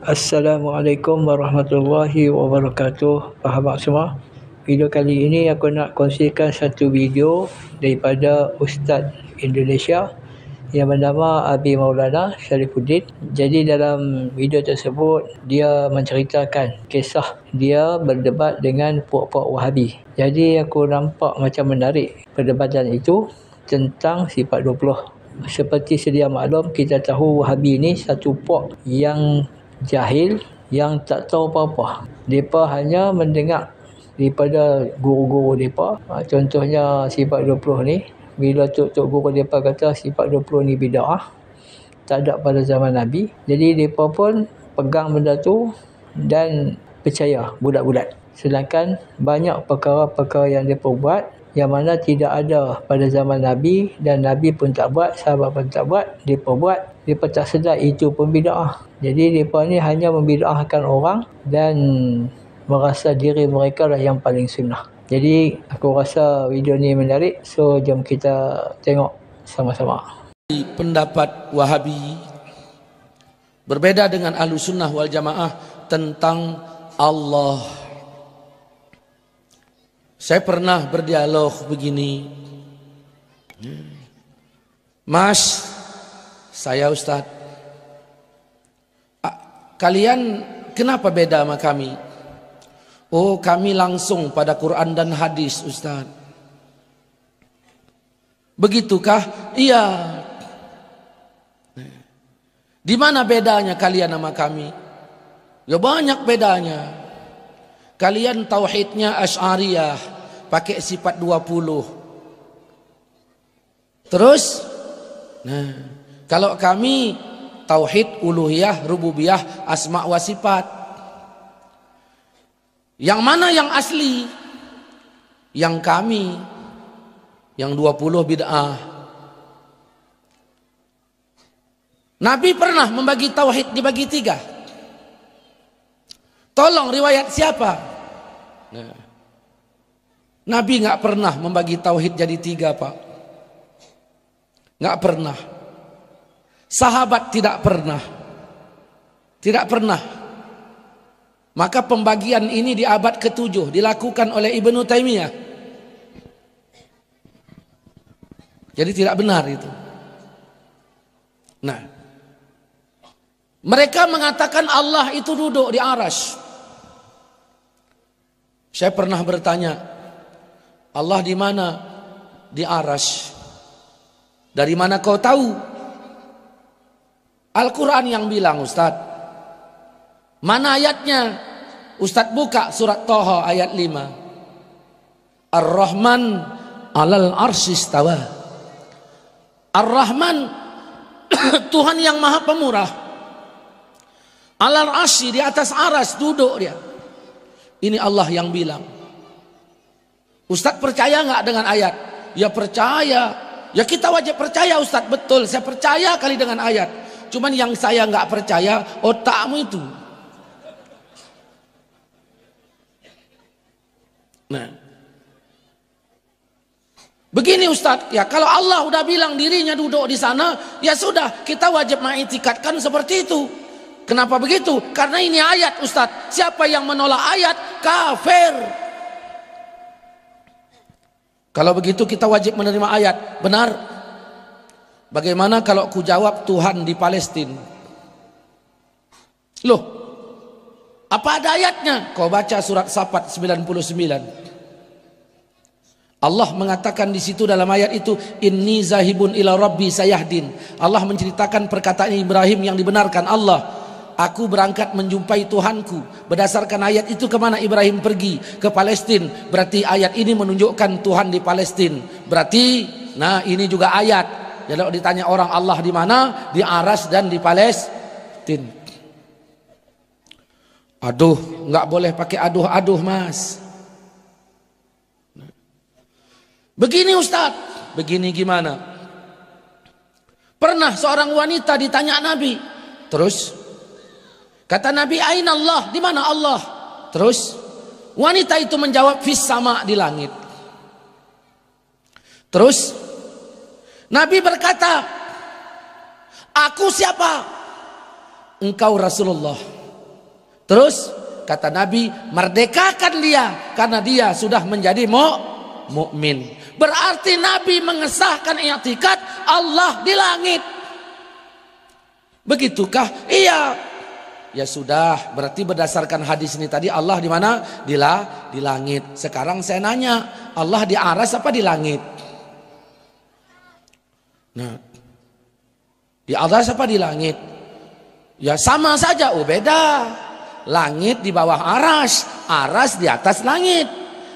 Assalamualaikum warahmatullahi wabarakatuh. Sahabat semua, video kali ini aku nak kongsikan satu video daripada Ustaz Indonesia yang bernama Abi Maulana Sharifuddin. Jadi dalam video tersebut dia menceritakan kisah dia berdebat dengan puak-puak Wahabi. Jadi aku nampak macam menarik perdebatan itu tentang sifat 20. Seperti sedia maklum, kita tahu Wahabi ni satu puak yang jahil, yang tak tahu apa-apa. Mereka hanya mendengar daripada guru-guru mereka. Contohnya sifat 20 ni, bila tok-tok guru mereka kata sifat 20 ni bid'ah, tak ada pada zaman Nabi. Jadi mereka pun pegang benda tu dan percaya bulat-bulat. Sedangkan banyak perkara-perkara yang mereka buat yang mana tidak ada pada zaman Nabi, dan Nabi pun tak buat, sahabat pun tak buat, mereka buat. Mereka tak sedar itu pun bid'ah. Jadi mereka ni hanya membid'ahkan orang dan merasa diri mereka lah yang paling sunnah. Jadi aku rasa video ni menarik, so jom kita tengok sama-sama. Pendapat Wahabi berbeda dengan Ahlussunnah wal Jamaah tentang Allah. Saya pernah berdialog begini, Mas, saya Ustaz, kalian kenapa beda sama kami? Oh, kami langsung pada Quran dan hadis, Ustaz. Begitukah? Iya. Di mana bedanya kalian sama kami? Ya banyak bedanya. Kalian tauhidnya Asy'ariyah, pakai sifat 20. Terus, kalau kami tauhid uluhiyah, rububiyah, asma wa sifat. Yang mana yang asli? Yang kami, yang 20 bid'ah. Nabi pernah membagi tauhid dibagi 3. Tolong riwayat siapa? Nabi nggak pernah membagi tauhid jadi 3, Pak. Nggak pernah. Sahabat tidak pernah. Tidak pernah. Maka pembagian ini di abad ke-7 dilakukan oleh Ibnu Taimiyah. Jadi tidak benar itu. Nah, mereka mengatakan Allah itu duduk di arasy. Saya pernah bertanya, Allah di mana? Di arasy. Dari mana kau tahu? Al-Quran yang bilang, Ustaz. Mana ayatnya? Ustaz buka surat Thaha ayat 5. Ar-Rahman alal arsy istawa. Ar-Rahman Tuhan yang Maha Pemurah. Alal arsy, di atas aras duduk dia. Ini Allah yang bilang. Ustaz percaya nggak dengan ayat? Ya percaya. Ya kita wajib percaya, Ustaz. Betul, saya percaya kali dengan ayat. Cuman yang saya nggak percaya otakmu itu. Nah, begini Ustaz, ya kalau Allah udah bilang dirinya duduk di sana, ya sudah kita wajib mengiktikadkan seperti itu. Kenapa begitu? Karena ini ayat, Ustaz. Siapa yang menolak ayat kafir. Kalau begitu kita wajib menerima ayat. Benar. Bagaimana kalau ku jawab Tuhan di Palestina? Loh, apa ada ayatnya? Kau baca surat Safat 99. Allah mengatakan di situ dalam ayat itu, inni zahibun ila rabbi sayahdin. Allah menceritakan perkataan Ibrahim yang dibenarkan Allah. Aku berangkat menjumpai Tuhanku. Berdasarkan ayat itu kemana Ibrahim pergi? Ke Palestina. Berarti ayat ini menunjukkan Tuhan di Palestina. Berarti, nah ini juga ayat. Jadi kalau ditanya orang Allah di mana? Di aras dan di Palestina. Aduh, nggak boleh pakai aduh-aduh, Mas. Begini Ustaz. Begini gimana? Pernah seorang wanita ditanya Nabi. Terus? Kata Nabi, aina Allah? Di mana Allah? Terus wanita itu menjawab, fis sama, di langit. Terus Nabi berkata, aku siapa? Engkau Rasulullah. Terus kata Nabi, merdekakan dia karena dia sudah menjadi mukmin. Berarti Nabi mengesahkan i'tikad Allah di langit. Begitukah? Iya. Ya sudah, berarti berdasarkan hadis ini tadi Allah di mana? Di langit. Sekarang saya nanya, Allah di aras apa di langit? Nah, di aras apa di langit? Ya sama saja, beda. Langit di bawah aras, aras di atas langit.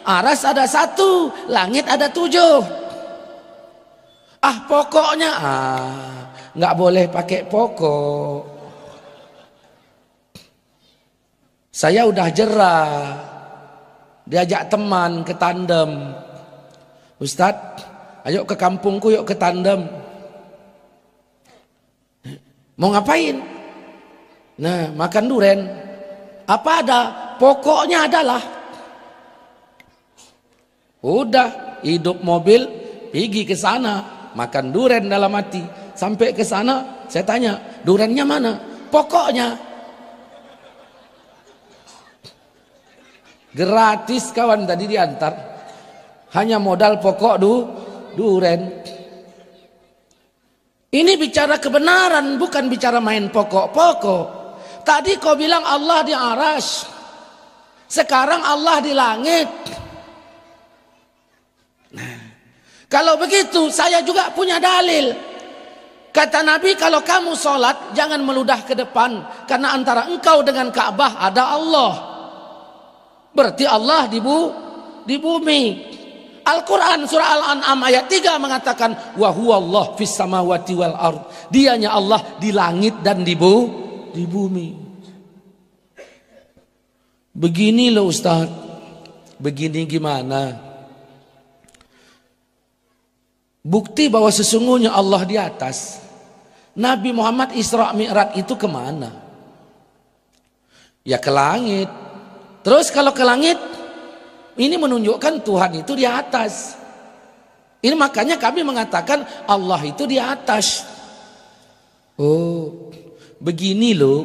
Aras ada 1, langit ada 7. Pokoknya nggak boleh pakai pokok. Saya udah jerah, diajak teman ke tandem. Ustadz, ayo ke kampungku yuk ke tandem. Mau ngapain? Nah, makan duren. Apa ada? Pokoknya adalah udah hidup mobil, pergi ke sana, makan duren dalam hati. Sampai ke sana, saya tanya, durennya mana? Pokoknya. Gratis kawan tadi diantar. Hanya modal pokok duren. Ini bicara kebenaran, bukan bicara main pokok-pokok. Tadi kau bilang Allah di aras. Sekarang Allah di langit. Nah, kalau begitu saya juga punya dalil. Kata Nabi, kalau kamu sholat jangan meludah ke depan, karena antara engkau dengan Ka'bah ada Allah. Berarti Allah di bumi. Al-Quran surah Al-An'am ayat 3 mengatakan, wa huwallah fis samawati wal ard. Dianya Allah di langit dan di bumi. Begini loh Ustaz. Begini gimana? Bukti bahwa sesungguhnya Allah di atas. Nabi Muhammad Isra Mi'raj itu kemana? Ya ke langit. Terus kalau ke langit, ini menunjukkan Tuhan itu di atas. Ini makanya kami mengatakan Allah itu di atas. Oh, begini loh.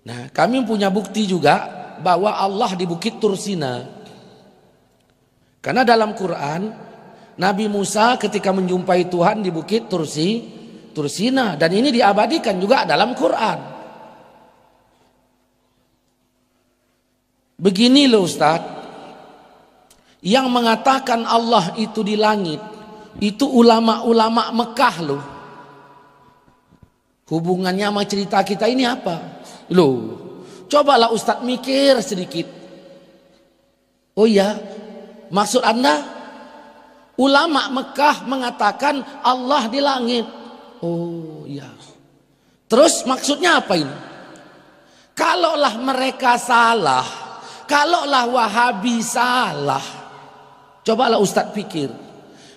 Nah, kami punya bukti juga bahwa Allah di Bukit Tursina. Karena dalam Quran, Nabi Musa ketika menjumpai Tuhan di Bukit Tursina, dan ini diabadikan juga dalam Quran. Begini loh Ustaz, yang mengatakan Allah itu di langit, itu ulama-ulama Mekah loh. Hubungannya sama cerita kita ini apa? Loh, cobalah Ustaz mikir sedikit. Oh ya, maksud Anda ulama Mekah mengatakan Allah di langit. Oh ya. Terus maksudnya apa ini? Kalaulah mereka salah, kalaulah Wahabi salah, cobalah Ustaz pikir,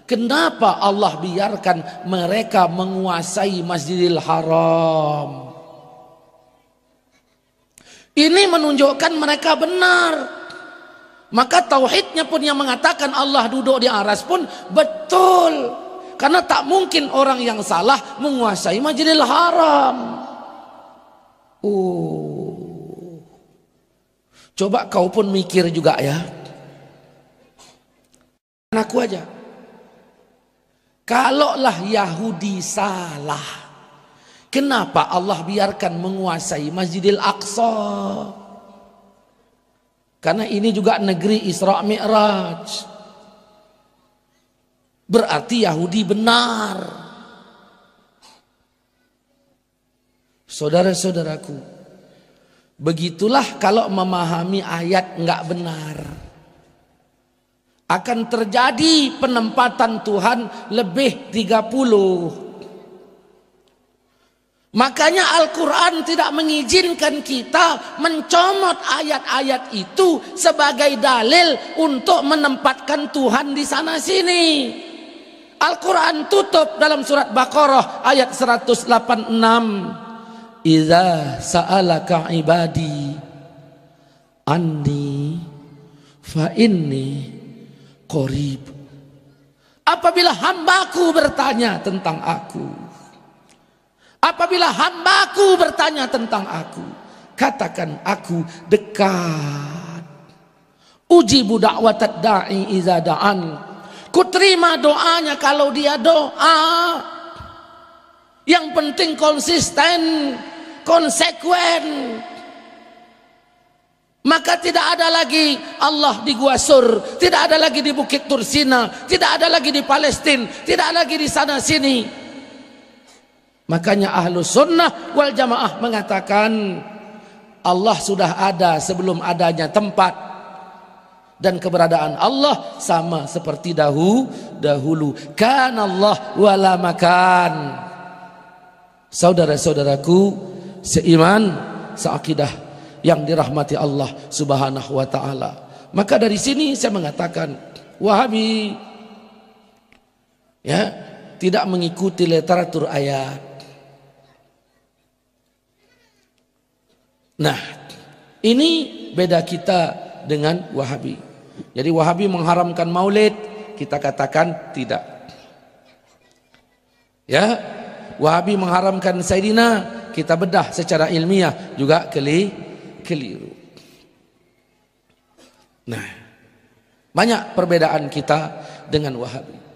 kenapa Allah biarkan mereka menguasai Masjidil Haram? Ini menunjukkan mereka benar. Maka tauhidnya pun yang mengatakan Allah duduk di aras pun betul. Karena tak mungkin orang yang salah menguasai Masjidil Haram. Oh. Coba kau pun mikir juga ya. Aku aja. Kalaulah Yahudi salah, kenapa Allah biarkan menguasai Masjidil Aqsa? Karena ini juga negeri Isra Mi'raj. Berarti Yahudi benar. Saudara-saudaraku, begitulah kalau memahami ayat enggak benar. Akan terjadi penempatan Tuhan lebih 30. Makanya Al-Quran tidak mengizinkan kita mencomot ayat-ayat itu sebagai dalil untuk menempatkan Tuhan di sana sini. Al-Quran tutup dalam surat Baqarah ayat 186. Idza sa'alaka ibadi anni fa inni qarib. Apabila hambaku bertanya tentang aku, apabila hambaku bertanya tentang aku, katakan aku dekat. Ujibu da'watad da'i iza da'an. Ku terima doanya kalau dia doa. Yang penting konsisten, konsekuen. Maka tidak ada lagi Allah di Gua Sur, tidak ada lagi di Bukit Tursina, tidak ada lagi di Palestina, tidak lagi di sana sini. Makanya Ahlus Sunnah wal Jamaah mengatakan Allah sudah ada sebelum adanya tempat, dan keberadaan Allah sama seperti dahulu. Kana Allah wala makan. Saudara-saudaraku seiman, seakidah yang dirahmati Allah Subhanahu wa taala. Maka dari sini saya mengatakan Wahabi ya tidak mengikuti literatur ayat. Nah, ini beda kita dengan Wahabi. Jadi Wahabi mengharamkan maulid, kita katakan tidak. Ya, Wahabi mengharamkan Sayyidina, kita bedah secara ilmiah juga keliru. Nah, banyak perbedaan kita dengan Wahabi.